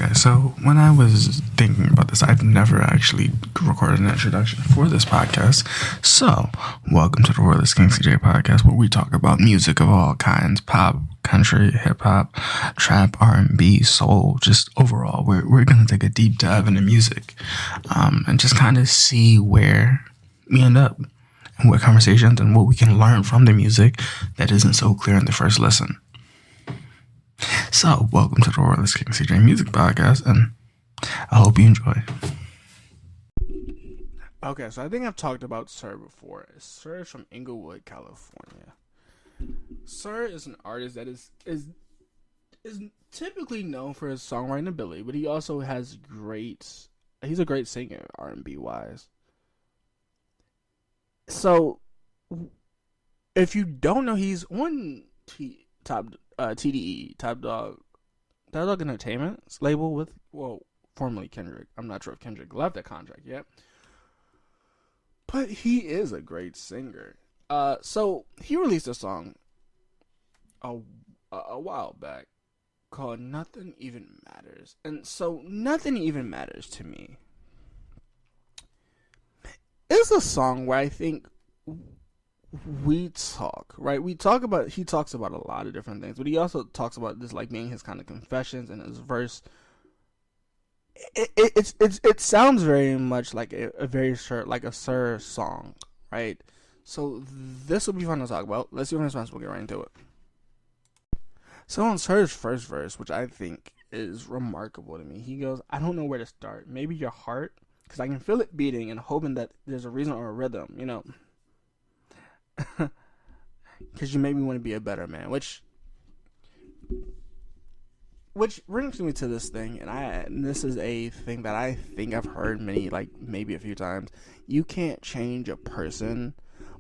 Okay, so when I was thinking about this, I've never actually recorded an introduction for this podcast. So, welcome to the Royalist King CJ podcast, where we talk about music of all kinds: pop, country, hip hop, trap, R&B, soul. Just overall, we're gonna take a deep dive into music, and just kind of see where we end up, and what conversations and what we can learn from the music that isn't so clear in the first listen. So, welcome to the Royalist King CJ Music Podcast, and I hope you enjoy. Okay, so I think I've talked about Sir before. Sir is from Inglewood, California. Sir is an artist that is typically known for his songwriting ability, but he also has he's a great singer, R&B wise. So, if you don't know, he's on TDE, Top Dog Entertainment's label with, formerly Kendrick. I'm not sure if Kendrick left that contract yet. But he is a great singer. So he released a song a while back called Nothing Even Matters. And so Nothing Even Matters to me is a song where I think he talks about a lot of different things, but he also talks about this like being his kind of confessions, and his verse it sounds very much like a Sir song, right? So this will be fun to talk about. Let's see what response. We'll get right into it. So on Sir's first verse, which I think is remarkable to me, he goes, "I don't know where to start. Maybe your heart, because I can feel it beating and hoping that there's a reason or a rhythm, you know. Because you made me want to be a better man," which brings me to this thing, and this is a thing that I think I've heard maybe a few times. You can't change a person,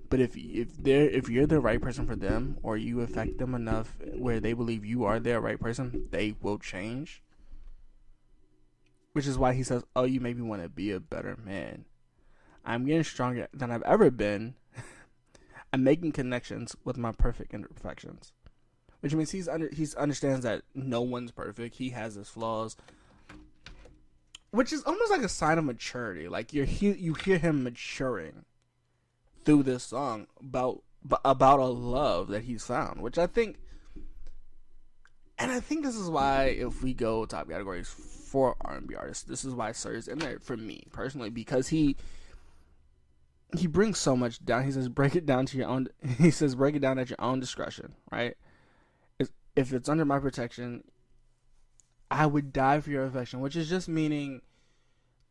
but if you're the right person for them, or you affect them enough where they believe you are their right person, they will change. Which is why he says, "Oh, you made me want to be a better man. I'm getting stronger than I've ever been. I'm making connections with my perfect imperfections," which means he understands that no one's perfect. He has his flaws, which is almost like a sign of maturity. Like you hear him maturing through this song about a love that he's found, which I think this is why, if we go top categories for R&B artists, this is why Sir is in there for me personally, because he brings so much down. He says, break it down at your own discretion, right? If it's under my protection, I would die for your affection, which is just meaning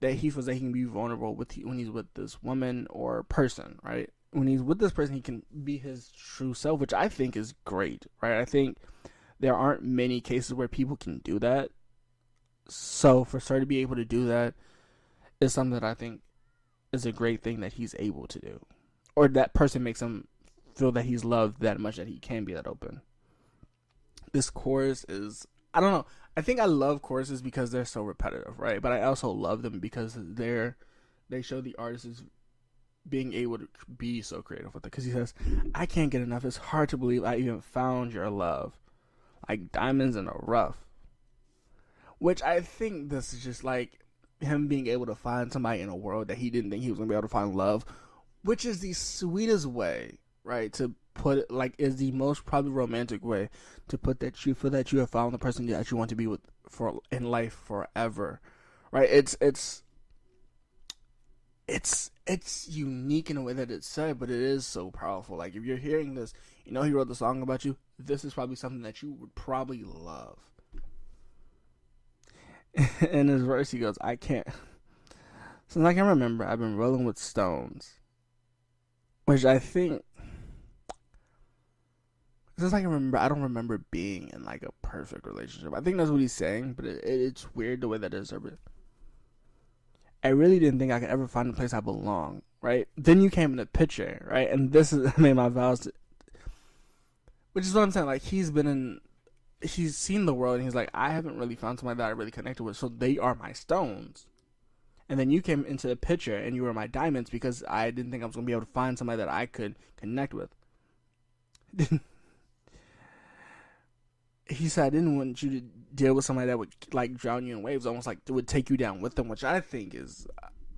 that he feels that he can be vulnerable when he's with this woman or person, right? When he's with this person, he can be his true self, which I think is great, right? I think there aren't many cases where people can do that. So for Sir to be able to do that is something that I think is a great thing that he's able to do, or that person makes him feel that he's loved that much that he can be that open. This chorus is, I don't know, I think I love choruses because they're so repetitive, right? But I also love them because they show the artist is being able to be so creative with it. Because he says, "I can't get enough. It's hard to believe I even found your love, like diamonds in a rough," which I think this is just like him being able to find somebody in a world that he didn't think he was going to be able to find love, which is the sweetest way, right, to put it, like, is the most probably romantic way to put that you feel that you have found the person that you want to be with for in life forever, right? It's unique in a way that it's said, but it is so powerful. Like, if you're hearing this, he wrote the song about you. This is probably something that you would probably love. In his verse, he goes, "Since I can remember, I've been rolling with stones," which I think, since I can remember, I don't remember being in like a perfect relationship. I think that's what he's saying, but it's weird the way that it's interpreted. "I really didn't think I could ever find a place I belong," right? Then you came in the picture, right? And this is made my vows, which is what I'm saying. Like, he's seen the world, and he's like, I haven't really found somebody that I really connected with, so they are my stones. And then you came into the picture, and you were my diamonds, because I didn't think I was going to be able to find somebody that I could connect with. He said, "I didn't want you to deal with somebody that would like drown you in waves, almost like it would take you down with them, which I think is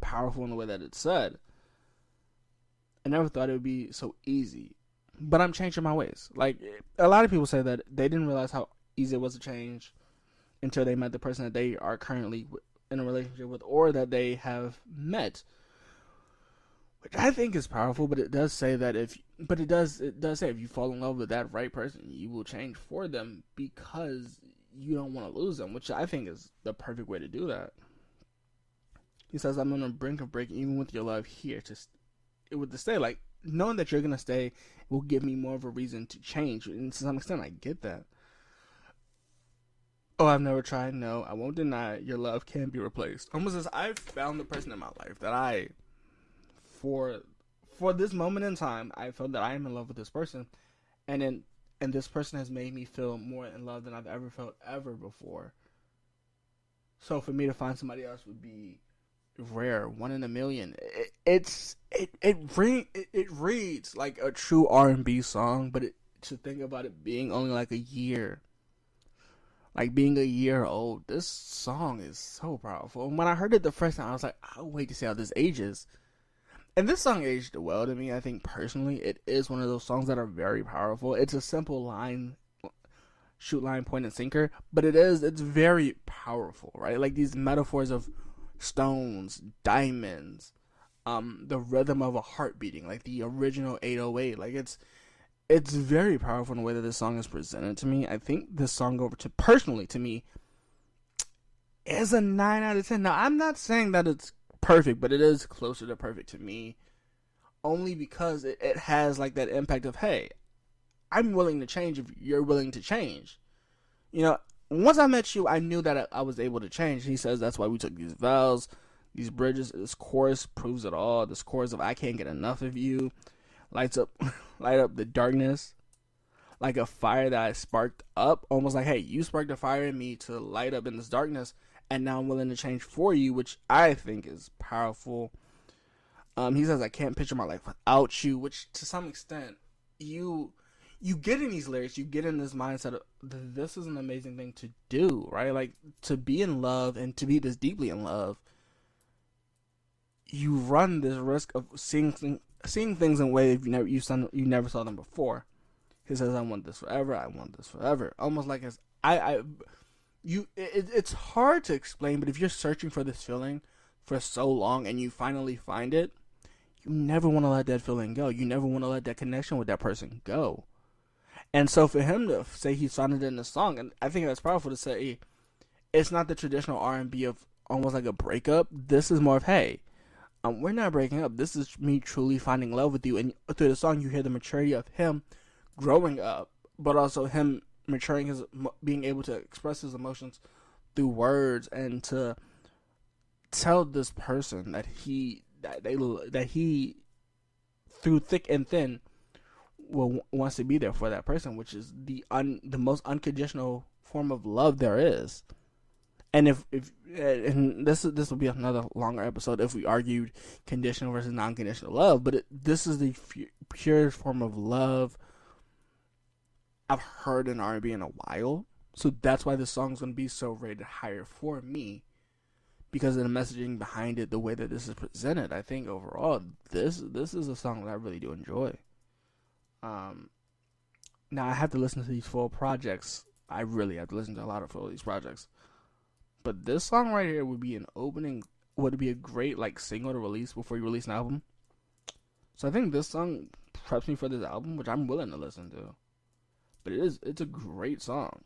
powerful in the way that it's said. I never thought it would be so easy, but I'm changing my ways. Like, a lot of people say that they didn't realize how easy it was to change until they met the person that they are currently in a relationship with, or that they have met, which I think is powerful. But it does say that it does say if you fall in love with that right person, you will change for them because you don't want to lose them, which I think is the perfect way to do that. He says, I'm on the brink of breaking even with your love here to stay. Like, knowing that you're going to stay will give me more of a reason to change. And to some extent, I get that. Oh, I've never tried. No, I won't deny your love can be replaced. Almost as I've found the person in my life that for this moment in time, I felt that I am in love with this person. And this person has made me feel more in love than I've ever felt ever before. So for me to find somebody else would be rare, 1 in a million. It reads like a true R&B song, but to think about it being only like a year, like being a year old, this song is so powerful. And when I heard it the first time, I was like, I'll wait to see how this ages. And this song aged well to me. I think personally, it is one of those songs that are very powerful. It's a simple line, shoot, line, point, and sinker, but it's very powerful, right? Like these metaphors of stones, diamonds, the rhythm of a heart beating, like the original 808. Like it's very powerful in the way that this song is presented to me. I think this song personally to me is a 9 out of 10. Now, I'm not saying that it's perfect, but it is closer to perfect to me, only because it has like that impact of, hey, I'm willing to change if you're willing to change. You know, once I met you, I knew that I was able to change. He says that's why we took these vows, these bridges. This chorus proves it all. This chorus of I can't get enough of you light up the darkness like a fire that I sparked up. Almost like, hey, you sparked a fire in me to light up in this darkness, and now I'm willing to change for you, which I think is powerful. He says I can't picture my life without you, which to some extent you get in these lyrics, you get in this mindset of this is an amazing thing to do, right? Like to be in love and to be this deeply in love, you run this risk of seeing things in ways you never saw them before. He says, "I want this forever. I want this forever." Almost like it's hard to explain, but if you're searching for this feeling for so long and you finally find it, you never want to let that feeling go. You never want to let that connection with that person go. And so for him to say he found it in the song, and I think that's powerful to say, it's not the traditional R&B of almost like a breakup. This is more of, hey, we're not breaking up. This is me truly finding love with you. And through the song, you hear the maturity of him growing up, but also him maturing, being able to express his emotions through words and to tell this person that he through thick and thin wants to be there for that person, which is the most unconditional form of love there is. And if this will be another longer episode if we argued conditional versus non-conditional love, but this is the purest form of love I've heard in R&B in a while. So that's why this song is going to be so rated higher for me, because of the messaging behind it, the way that this is presented. I think overall, this is a song that I really do enjoy. Now I have to listen to these full projects. I really have to listen to a lot of these projects. But this song right here would be a great like single to release before you release an album. So I think this song preps me for this album, which I'm willing to listen to. But it's a great song.